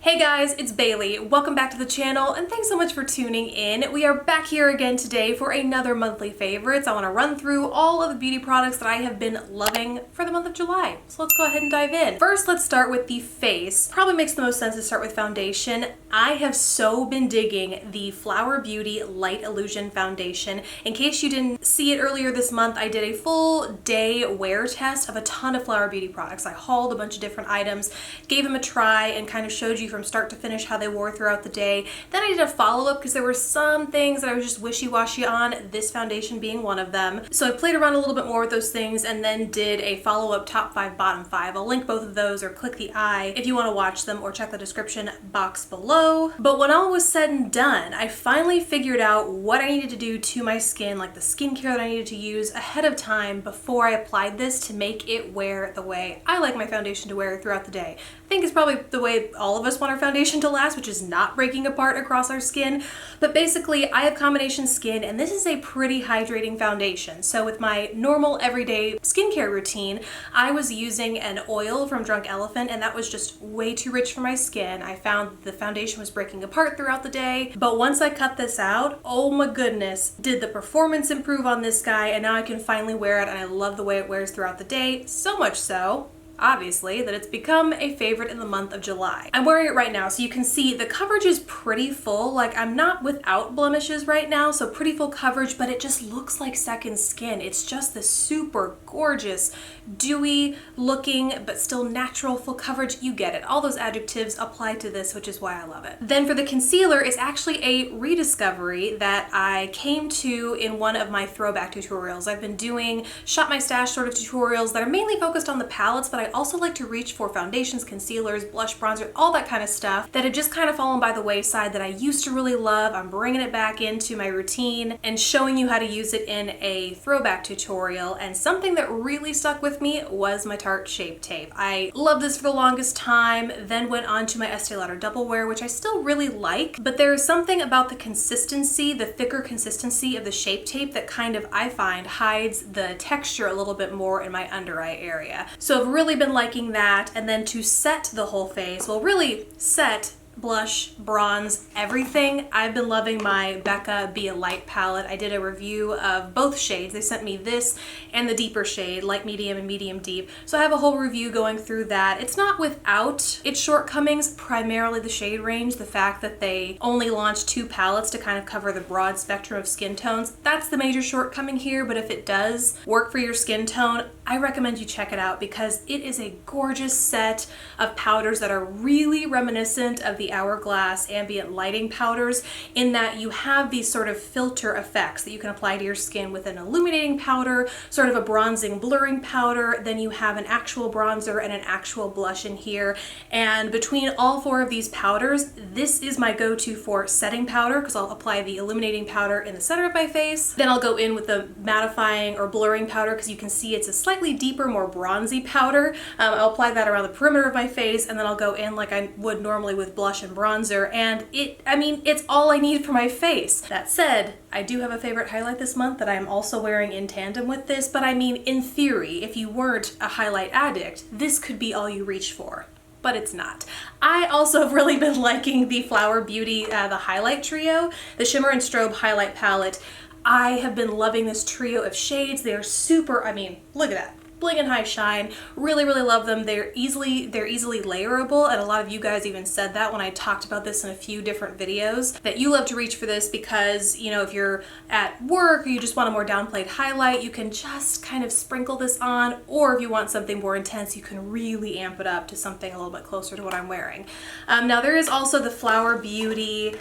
Hey guys, it's Bailey. Welcome back to the channel and thanks so much for tuning in. We are back here again today for another monthly favorites. I want to run through all of the beauty products that I have been loving for the month of July. So let's go ahead and dive in. First, let's start with the face. Probably makes the most sense to start with foundation. I have so been digging the Flower Beauty Light Illusion Foundation. In case you didn't see it earlier this month, I did a full day wear test of a ton of Flower Beauty products. I hauled a bunch of different items, gave them a try, and kind of showed you from start to finish how they wore throughout the day. Then I did a follow-up because there were some things that I was just wishy-washy on, this foundation being one of them. So I played around a little bit more with those things and then did a follow-up top 5, bottom 5. I'll link both of those or click the I if you want to watch them or check the description box below. But when all was said and done, I finally figured out what I needed to do to my skin, like the skincare that I needed to use ahead of time before I applied this to make it wear the way I like my foundation to wear throughout the day. I think it's probably the way all of us want our foundation to last, which is not breaking apart across our skin. But basically, I have combination skin and this is a pretty hydrating foundation. So with my normal everyday skincare routine, I was using an oil from Drunk Elephant and that was just way too rich for my skin. I found the foundation was breaking apart throughout the day. But once I cut this out, oh my goodness, did the performance improve on this guy, and now I can finally wear it and I love the way it wears throughout the day. So much so, obviously, that it's become a favorite in the month of July. I'm wearing it right now, so you can see the coverage is pretty full. Like, I'm not without blemishes right now, so pretty full coverage, but it just looks like second skin. It's just this super gorgeous, dewy looking, but still natural full coverage. You get it. All those adjectives apply to this, which is why I love it. Then for the concealer, it's actually a rediscovery that I came to in one of my throwback tutorials. I've been doing Shop My Stash sort of tutorials that are mainly focused on the palettes, but I also like to reach for foundations, concealers, blush, bronzer, all that kind of stuff that had just kind of fallen by the wayside that I used to really love. I'm bringing it back into my routine and showing you how to use it in a throwback tutorial. And something that really stuck with me was my Tarte Shape Tape. I loved this for the longest time, then went on to my Estee Lauder Double Wear, which I still really like, but there is something about the consistency, the thicker consistency of the Shape Tape that kind of, I find, hides the texture a little bit more in my under eye area. So I've really been liking that. And then to set the whole face, well, really set blush, bronze, everything, I've been loving my BECCA Be a Light palette. I did a review of both shades. They sent me this and the deeper shade, light medium and medium deep. So I have a whole review going through that. It's not without its shortcomings, primarily the shade range, the fact that they only launched 2 palettes to kind of cover the broad spectrum of skin tones. That's the major shortcoming here, but if it does work for your skin tone, I recommend you check it out because it is a gorgeous set of powders that are really reminiscent of the Hourglass ambient lighting powders, in that you have these sort of filter effects that you can apply to your skin with an illuminating powder, sort of a bronzing blurring powder, then you have an actual bronzer and an actual blush in here. And between all 4 of these powders, this is my go-to for setting powder because I'll apply the illuminating powder in the center of my face. Then I'll go in with the mattifying or blurring powder because you can see it's a slightly deeper, more bronzy powder. I'll apply that around the perimeter of my face, and then I'll go in like I would normally with blush and bronzer, and it's all I need for my face. That said, I do have a favorite highlight this month that I'm also wearing in tandem with this, but I mean, in theory, if you weren't a highlight addict, this could be all you reach for. But it's not. I also have really been liking the Flower Beauty, the Highlight Trio, the Shimmer and Strobe Highlight Palette. I have been loving this trio of shades. They are super, I mean, look at that. Bling and High Shine. Really, really love them. They're easily layerable, and a lot of you guys even said that when I talked about this in a few different videos, that you love to reach for this because, you know, if you're at work or you just want a more downplayed highlight, you can just kind of sprinkle this on, or if you want something more intense, you can really amp it up to something a little bit closer to what I'm wearing. Now there is also the Flower Beauty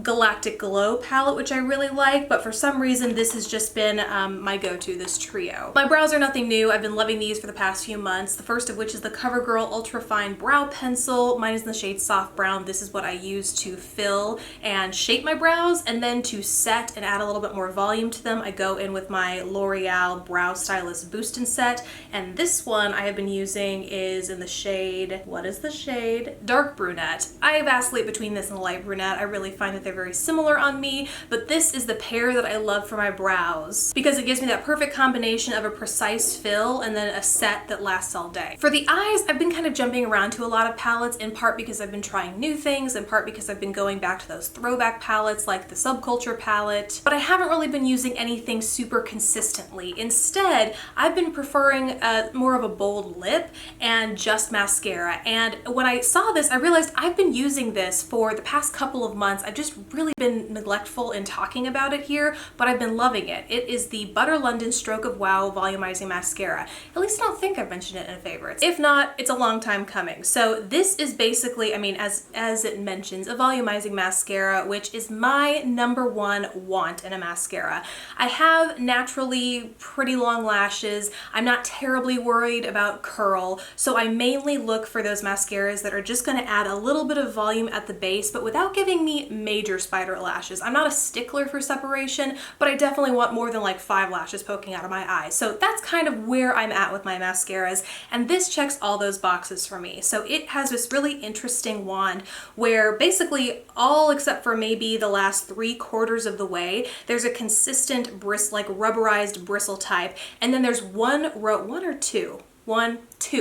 Galactic Glow palette, which I really like, but for some reason this has just been my go-to, this trio. My brows are nothing new. I've been loving these for the past few months, the first of which is the CoverGirl Ultra Fine Brow Pencil. Mine is in the shade Soft Brown. This is what I use to fill and shape my brows, and then to set and add a little bit more volume to them, I go in with my L'Oreal Brow Stylist Boost and Set, and this one I have been using is in the shade, what is the shade? Dark Brunette. I vacillate between this and the Light Brunette. I really find that they're very similar on me, but this is the pair that I love for my brows because it gives me that perfect combination of a precise fill and then a set that lasts all day. For the eyes, I've been kind of jumping around to a lot of palettes, in part because I've been trying new things, in part because I've been going back to those throwback palettes like the Subculture palette, but I haven't really been using anything super consistently. Instead, I've been preferring more of a bold lip and just mascara. And when I saw this, I realized I've been using this for the past couple of months. I've just really been neglectful in talking about it here, but I've been loving it. It is the Butter London Stroke of Wow Volumizing Mascara. At least I don't think I've mentioned it in favorites. If not, it's a long time coming. So this is basically, I mean, as it mentions, a volumizing mascara, which is my #1 want in a mascara. I have naturally pretty long lashes. I'm not terribly worried about curl, so I mainly look for those mascaras that are just going to add a little bit of volume at the base, but without giving me major spider lashes. I'm not a stickler for separation, but I definitely want more than like 5 lashes poking out of my eyes. So that's kind of where I'm at with my mascaras, and this checks all those boxes for me. So it has this really interesting wand where basically all except for maybe the last 3/4 of the way, there's a consistent bristle, like rubberized bristle type, and then there's one row,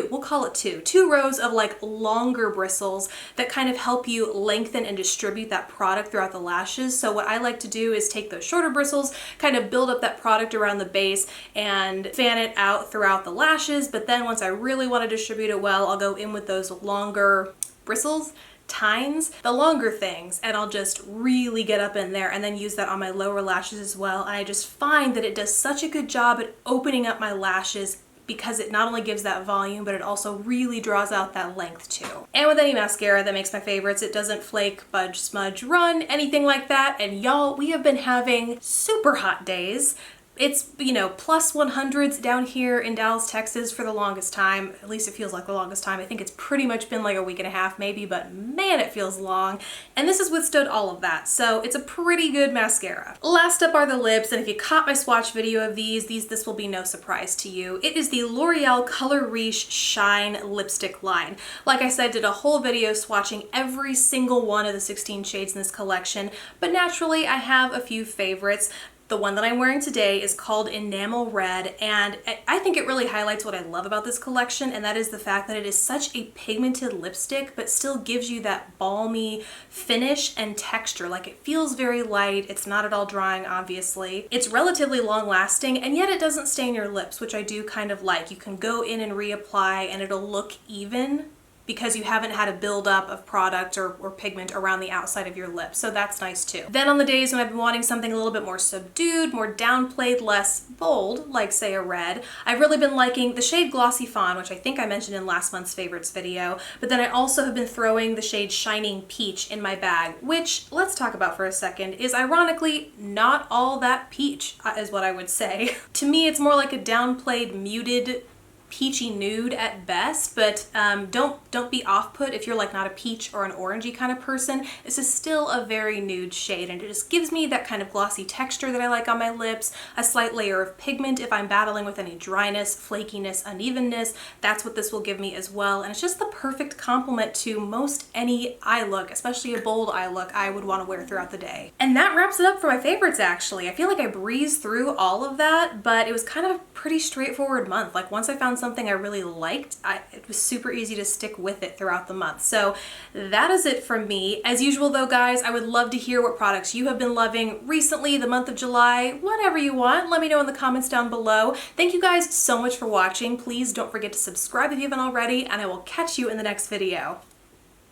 we'll call it two rows of like longer bristles that kind of help you lengthen and distribute that product throughout the lashes. So what I like to do is take those shorter bristles, kind of build up that product around the base and fan it out throughout the lashes. But then once I really want to distribute it well, I'll go in with those longer bristles, tines, the longer things, and I'll just really get up in there and then use that on my lower lashes as well. And I just find that it does such a good job at opening up my lashes because it not only gives that volume, but it also really draws out that length too. And with any mascara that makes my favorites, it doesn't flake, budge, smudge, run, anything like that. And y'all, we have been having super hot days. It's, you know, plus 100s down here in Dallas, Texas for the longest time. At least it feels like the longest time. I think it's pretty much been like a week and a half maybe, but man, it feels long. And this has withstood all of that. So it's a pretty good mascara. Last up are the lips. And if you caught my swatch video of this will be no surprise to you. It is the L'Oreal Color Riche Shine lipstick line. Like I said, did a whole video swatching every single one of the 16 shades in this collection, but naturally I have a few favorites. The one that I'm wearing today is called Enamel Red, and I think it really highlights what I love about this collection, and that is the fact that it is such a pigmented lipstick, but still gives you that balmy finish and texture. Like, it feels very light, it's not at all drying, obviously. It's relatively long lasting, and yet it doesn't stain your lips, which I do kind of like. You can go in and reapply, and it'll look even because you haven't had a buildup of product or pigment around the outside of your lips. So that's nice too. Then on the days when I've been wanting something a little bit more subdued, more downplayed, less bold, like say a red, I've really been liking the shade Glossy Fawn, which I think I mentioned in last month's favorites video, but then I also have been throwing the shade Shining Peach in my bag, which, let's talk about for a second, is ironically not all that peach, is what I would say. To me, it's more like a downplayed, muted, peachy nude at best, but don't be off-put if you're like not a peach or an orangey kind of person. This is still a very nude shade, and it just gives me that kind of glossy texture that I like on my lips, a slight layer of pigment if I'm battling with any dryness, flakiness, unevenness. That's what this will give me as well, and it's just the perfect complement to most any eye look, especially a bold eye look I would want to wear throughout the day. And that wraps it up for my favorites, actually. I feel like I breezed through all of that, but it was kind of a pretty straightforward month. Like, once I found something I really liked, it was super easy to stick with it throughout the month. So that is it from me. As usual though, guys, I would love to hear what products you have been loving recently, the month of July, whatever you want. Let me know in the comments down below. Thank you guys so much for watching. Please don't forget to subscribe if you haven't already, and I will catch you in the next video.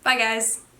Bye, guys.